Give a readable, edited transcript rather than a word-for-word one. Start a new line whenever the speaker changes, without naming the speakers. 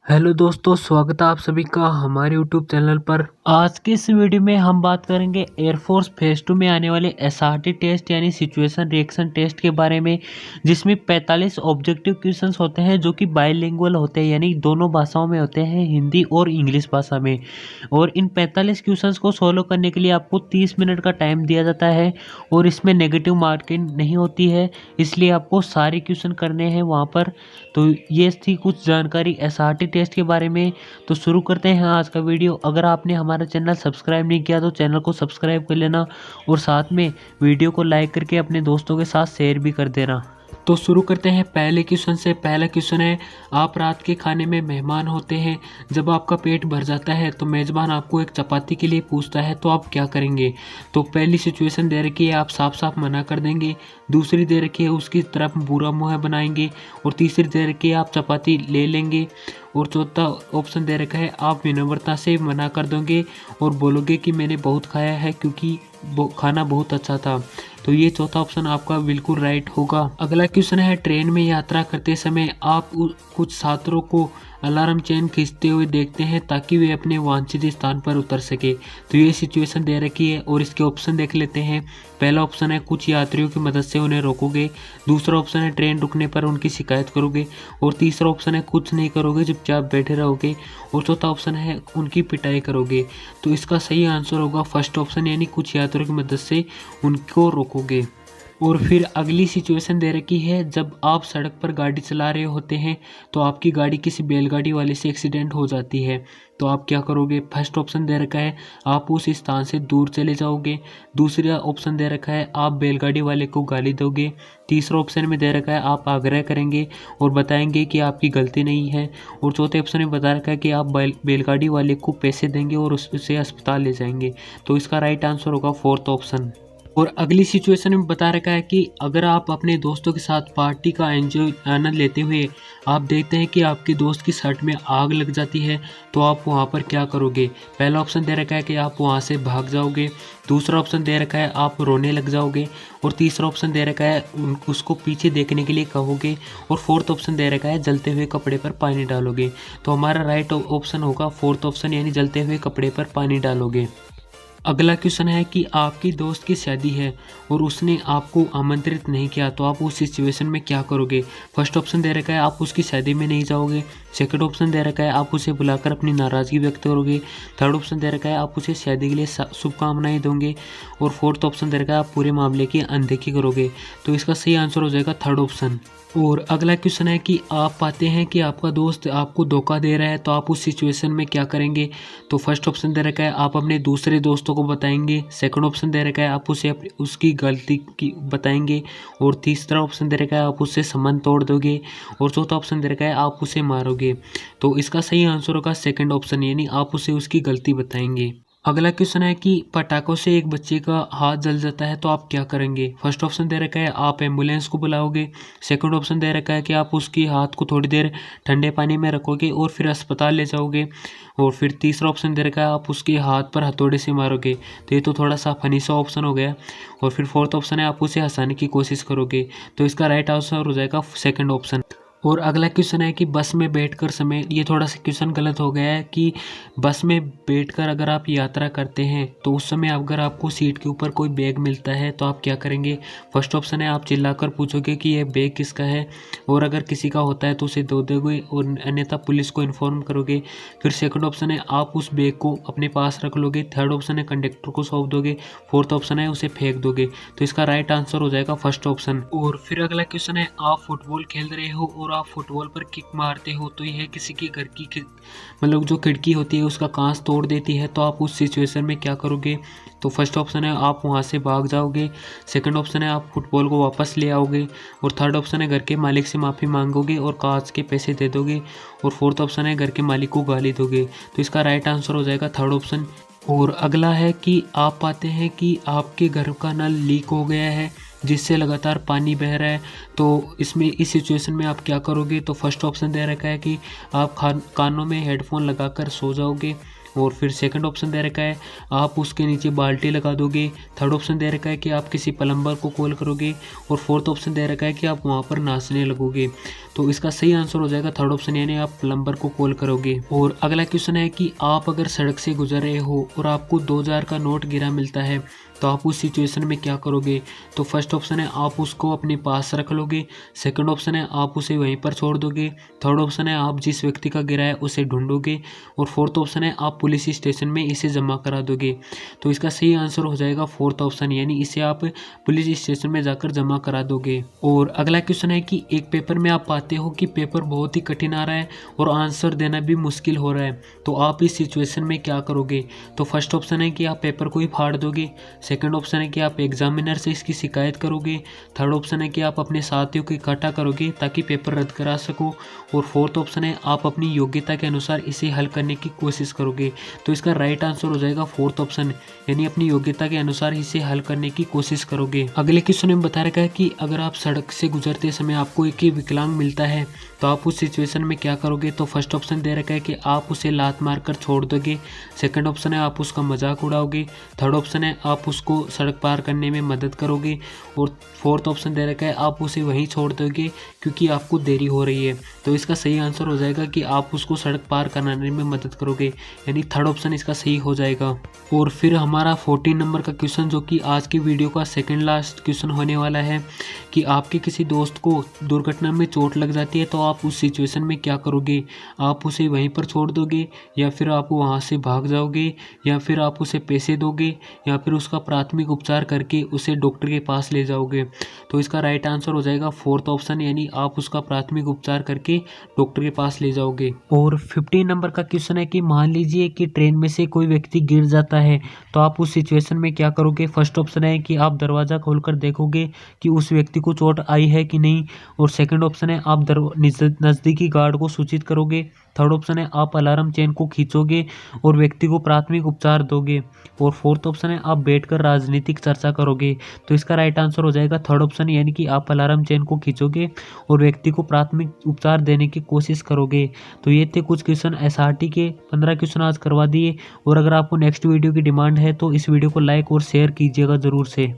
Hello दोस्तों, स्वागत है आप सभी का हमारे यूट्यूब चैनल पर। आज के इस वीडियो में हम बात करेंगे एयरफोर्स फेज 2 में आने वाले एसआरटी टेस्ट यानी सिचुएशन रिएक्शन टेस्ट के बारे में, जिसमें 45 ऑब्जेक्टिव क्वेश्चंस होते हैं जो कि बाइलिंगुअल होते हैं यानी दोनों भाषाओं में होते हैं, हिंदी और इंग्लिश भाषा में। और इन 45 क्वेश्चंस को सोल्व करने के लिए आपको 30 मिनट का टाइम दिया जाता है और इसमें नेगेटिव मार्किंग नहीं होती है, इसलिए आपको सारे क्वेश्चन करने हैं वहाँ पर। तो ये थी कुछ जानकारी एसआरटी टेस्ट के बारे में। तो शुरू करते हैं आज का वीडियो। अगर आपने हमारा चैनल सब्सक्राइब नहीं किया तो चैनल को सब्सक्राइब कर लेना और साथ में वीडियो को लाइक करके अपने दोस्तों के साथ शेयर भी कर देना। तो शुरू करते हैं पहले क्वेश्चन से। पहला क्वेश्चन है, आप रात के खाने में मेहमान होते हैं। जब आपका पेट भर जाता है तो मेज़बान आपको एक चपाती के लिए पूछता है, तो आप क्या करेंगे? तो पहली सिचुएशन दे रखी है, आप साफ साफ मना कर देंगे। दूसरी दे रखी है, उसकी तरफ बुरा मुँह बनाएंगे। और तीसरी दे रखी है, आप चपाती ले लेंगे। और चौथा ऑप्शन दे रखा है, आप विनम्रता से मना कर दोगे और बोलोगे कि मैंने बहुत खाया है क्योंकि खाना बहुत अच्छा था। तो ये चौथा ऑप्शन आपका बिल्कुल राइट होगा। अगला क्वेश्चन है, ट्रेन में यात्रा करते समय आप कुछ छात्रों को अलार्म चेन खींचते हुए देखते हैं ताकि वे अपने वांछित स्थान पर उतर सके। तो ये सिचुएशन दे रखी है और इसके ऑप्शन देख लेते हैं। पहला ऑप्शन है, कुछ यात्रियों की मदद से उन्हें रोकोगे। दूसरा ऑप्शन है, ट्रेन रुकने पर उनकी शिकायत करोगे। और तीसरा ऑप्शन है, कुछ नहीं करोगे, चुपचाप बैठे रहोगे। और चौथा ऑप्शन है, उनकी पिटाई करोगे। तो इसका सही आंसर होगा फर्स्ट ऑप्शन, यानी कुछ यात्रियों की मदद से उनको रोकोगे। और फिर अगली सिचुएशन दे रखी है, जब आप सड़क पर गाड़ी चला रहे होते हैं तो आपकी गाड़ी किसी बैलगाड़ी वाले से एक्सीडेंट हो जाती है, तो आप क्या करोगे? फर्स्ट ऑप्शन दे रखा है, आप उस स्थान से दूर चले जाओगे। दूसरा ऑप्शन दे रखा है, आप बैलगाड़ी वाले को गाली दोगे। तीसरा ऑप्शन में दे रखा है, आप आग्रह करेंगे और बताएंगे कि आपकी गलती नहीं है। और चौथे ऑप्शन में बता रखा है कि आप बैलगाड़ी वाले को पैसे देंगे और उसे अस्पताल ले जाएंगे। तो इसका राइट आंसर होगा फोर्थ ऑप्शन। और अगली सिचुएशन में बता रखा है कि अगर आप अपने दोस्तों के साथ पार्टी का एंजॉय आनंद लेते हुए आप देखते हैं कि आपके दोस्त की शर्ट में आग लग जाती है, तो आप वहां पर क्या करोगे? पहला ऑप्शन दे रखा है कि आप वहां से भाग जाओगे। दूसरा ऑप्शन दे रखा है, आप रोने लग जाओगे। और तीसरा ऑप्शन दे रखा है, उसको पीछे देखने के लिए कहोगे। और फोर्थ ऑप्शन दे रखा है, जलते हुए कपड़े पर पानी डालोगे। तो हमारा राइट ऑप्शन होगा फोर्थ ऑप्शन, यानी जलते हुए कपड़े पर पानी डालोगे। अगला क्वेश्चन है कि आपकी दोस्त की शादी है और उसने आपको आमंत्रित नहीं किया, तो आप उस सिचुएशन में क्या करोगे? फर्स्ट ऑप्शन दे रखा है, आप उसकी शादी में नहीं जाओगे। सेकंड ऑप्शन दे रखा है, आप उसे बुलाकर अपनी नाराज़गी व्यक्त करोगे। थर्ड ऑप्शन दे रखा है, आप उसे शादी के लिए शुभकामनाएं दोगे। और फोर्थ ऑप्शन दे रखा है, आप पूरे मामले की अनदेखी करोगे। तो इसका सही आंसर हो जाएगा थर्ड ऑप्शन। और अगला क्वेश्चन है कि आप पाते हैं कि आपका दोस्त आपको धोखा दे रहा है, तो आप उस सिचुएशन में क्या करेंगे? तो फर्स्ट ऑप्शन दे रखा है, आप अपने दूसरे दोस्तों को बताएंगे। सेकंड ऑप्शन दे रखा है, आप उसे उसकी गलती की बताएंगे। और तीसरा ऑप्शन दे रखा है, आप उससे संबंध तोड़ दोगे। और चौथा ऑप्शन दे रखा है, आप उसे मारोगे। तो इसका सही आंसर होगा सेकंड ऑप्शन, यानी आप उसे उसकी गलती बताएंगे। अगला क्वेश्चन है कि पटाखों से एक बच्चे का हाथ जल जाता है, तो आप क्या करेंगे? फर्स्ट ऑप्शन दे रखा है, आप एम्बुलेंस को बुलाओगे। सेकंड ऑप्शन दे रखा है कि आप उसके हाथ को थोड़ी देर ठंडे पानी में रखोगे और फिर अस्पताल ले जाओगे। और फिर तीसरा ऑप्शन दे रखा है, आप उसके हाथ पर हथौड़े से मारोगे। तो ये तो थोड़ा सा फनी सा ऑप्शन हो गया। और फिर फोर्थ ऑप्शन है, आप उसे हंसाने की कोशिश करोगे। तो इसका राइट आंसर हो जाएगा सेकेंड ऑप्शन। और अगला क्वेश्चन है कि बस में बैठकर समय, ये थोड़ा सा क्वेश्चन गलत हो गया है कि बस में बैठकर अगर आप यात्रा करते हैं तो उस समय अगर आपको सीट के ऊपर कोई बैग मिलता है, तो आप क्या करेंगे? फर्स्ट ऑप्शन है, आप चिल्लाकर पूछोगे कि यह बैग किसका है। और अगर किसी का होता है तो उसे दे दोगे और अन्यथा पुलिस को इन्फॉर्म करोगे। फिर सेकंड ऑप्शन है, आप उस बैग को अपने पास रख लोगे। थर्ड ऑप्शन है, कंडक्टर को सौंप दोगे। फोर्थ ऑप्शन है, उसे फेंक दोगे। तो इसका राइट आंसर हो जाएगा फर्स्ट ऑप्शन। और फिर अगला क्वेश्चन है, आप फुटबॉल खेल रहे हो और आप फुटबॉल पर किक मारते हो, तो यह किसी के घर की मतलब जो खिड़की होती है उसका कांच तोड़ देती है, तो आप उस सिचुएशन में क्या करोगे? तो फर्स्ट ऑप्शन है, आप वहां से भाग जाओगे। सेकंड ऑप्शन है, आप फुटबॉल को वापस ले आओगे। और थर्ड ऑप्शन है, घर के मालिक से माफ़ी मांगोगे और कांच के पैसे दे दोगे। और फोर्थ ऑप्शन है, घर के मालिक को गाली दोगे। तो इसका राइट आंसर हो जाएगा थर्ड ऑप्शन। और अगला है कि आप पाते हैं कि आपके घर का नल लीक हो गया है जिससे लगातार पानी बह रहा है, तो इसमें इस सिचुएशन में आप क्या करोगे? तो फर्स्ट ऑप्शन दे रखा है कि आप कानों में हेडफोन लगाकर सो जाओगे। और फिर सेकंड ऑप्शन दे रखा है आप उसके नीचे बाल्टी लगा दोगे। थर्ड ऑप्शन दे रखा है कि आप किसी प्लम्बर को कॉल करोगे। और फोर्थ ऑप्शन दे रखा है कि आप वहाँ पर नाचने लगोगे। तो इसका सही आंसर हो जाएगा थर्ड ऑप्शन, यानी आप प्लम्बर को कॉल करोगे। और अगला क्वेश्चन है कि आप अगर सड़क से गुजर रहे हो और आपको 2000 का नोट गिरा मिलता है तो आप उस सिचुएशन में क्या करोगे। तो फर्स्ट ऑप्शन है आप उसको अपने पास रख लोगे। सेकंड ऑप्शन है आप उसे वहीं पर छोड़ दोगे। थर्ड ऑप्शन है आप जिस व्यक्ति का गिरा है उसे ढूंढोगे। और फोर्थ ऑप्शन है आप पुलिस स्टेशन में इसे जमा करा दोगे। तो इसका सही आंसर हो जाएगा फोर्थ ऑप्शन, यानी इसे आप पुलिस स्टेशन में जाकर जमा करा दोगे। और अगला क्वेश्चन है कि एक पेपर में आप पाते हो कि पेपर बहुत ही कठिन आ रहा है और आंसर देना भी मुश्किल हो रहा है, तो आप इस सिचुएशन में क्या करोगे। तो फर्स्ट ऑप्शन है कि आप पेपर को ही फाड़ दोगे। सेकंड ऑप्शन है कि आप एग्जामिनर से इसकी शिकायत करोगे। थर्ड ऑप्शन है कि आप अपने साथियों को इकट्ठा करोगे ताकि पेपर रद्द करा सको। और फोर्थ ऑप्शन है आप अपनी योग्यता के अनुसार इसे हल करने की कोशिश करोगे। तो इसका राइट आंसर हो जाएगा फोर्थ ऑप्शन, यानी अपनी योग्यता के अनुसार इसे हल करने की कोशिश करोगे। अगले क्वेश्चन में बता रखा है कि अगर आप सड़क से गुजरते समय आपको एक ही विकलांग मिलता है तो आप उस सिचुएशन में क्या करोगे। तो फर्स्ट ऑप्शन दे रखा है कि आप उसे लात मारकर छोड़ दोगे। सेकंड ऑप्शन है आप उसका मजाक उड़ाओगे। थर्ड ऑप्शन है आप उसको सड़क पार करने में मदद करोगे। और फोर्थ ऑप्शन दे रखा है आप उसे वहीं छोड़ दोगे क्योंकि आपको देरी हो रही है। तो इसका सही आंसर हो जाएगा कि आप उसको सड़क पार कराने में मदद करोगे, यानी थर्ड ऑप्शन इसका सही हो जाएगा। और फिर हमारा 14 नंबर का क्वेश्चन, जो कि आज की वीडियो का सेकंड लास्ट क्वेश्चन होने वाला है कि आपके किसी दोस्त को दुर्घटना में चोट लग जाती है तो आप उस सिचुएशन में क्या करोगे। आप उसे वहीं पर छोड़ दोगे, या फिर आप वहाँ से भाग जाओगे, या फिर आप उसे पैसे दोगे, या फिर उसका प्राथमिक उपचार करके उसे डॉक्टर के पास ले जाओगे। तो इसका राइट आंसर हो जाएगा फोर्थ ऑप्शन, यानी आप उसका प्राथमिक उपचार करके डॉक्टर के पास ले जाओगे। और 15 नंबर का क्वेश्चन है कि मान लीजिए कि ट्रेन में से कोई व्यक्ति गिर जाता है तो आप उस सिचुएशन में क्या करोगे। फर्स्ट ऑप्शन है कि आप दरवाज़ा खोलकर देखोगे कि उस व्यक्ति को चोट आई है कि नहीं। और सेकंड ऑप्शन है आप नज़दीकी गार्ड को सूचित करोगे। थर्ड ऑप्शन है आप अलार्म चेन को खींचोगे और व्यक्ति को प्राथमिक उपचार दोगे। और फोर्थ ऑप्शन है आप बैठकर राजनीतिक चर्चा करोगे। तो इसका राइट आंसर हो जाएगा थर्ड ऑप्शन, यानी कि आप अलार्म चेन को खींचोगे और व्यक्ति को प्राथमिक उपचार देने की कोशिश करोगे। तो ये थे कुछ क्वेश्चन एसआरटी के, 15 क्वेश्चन आज करवा दिए। और अगर आपको नेक्स्ट वीडियो की डिमांड है तो इस वीडियो को लाइक और शेयर कीजिएगा ज़रूर से।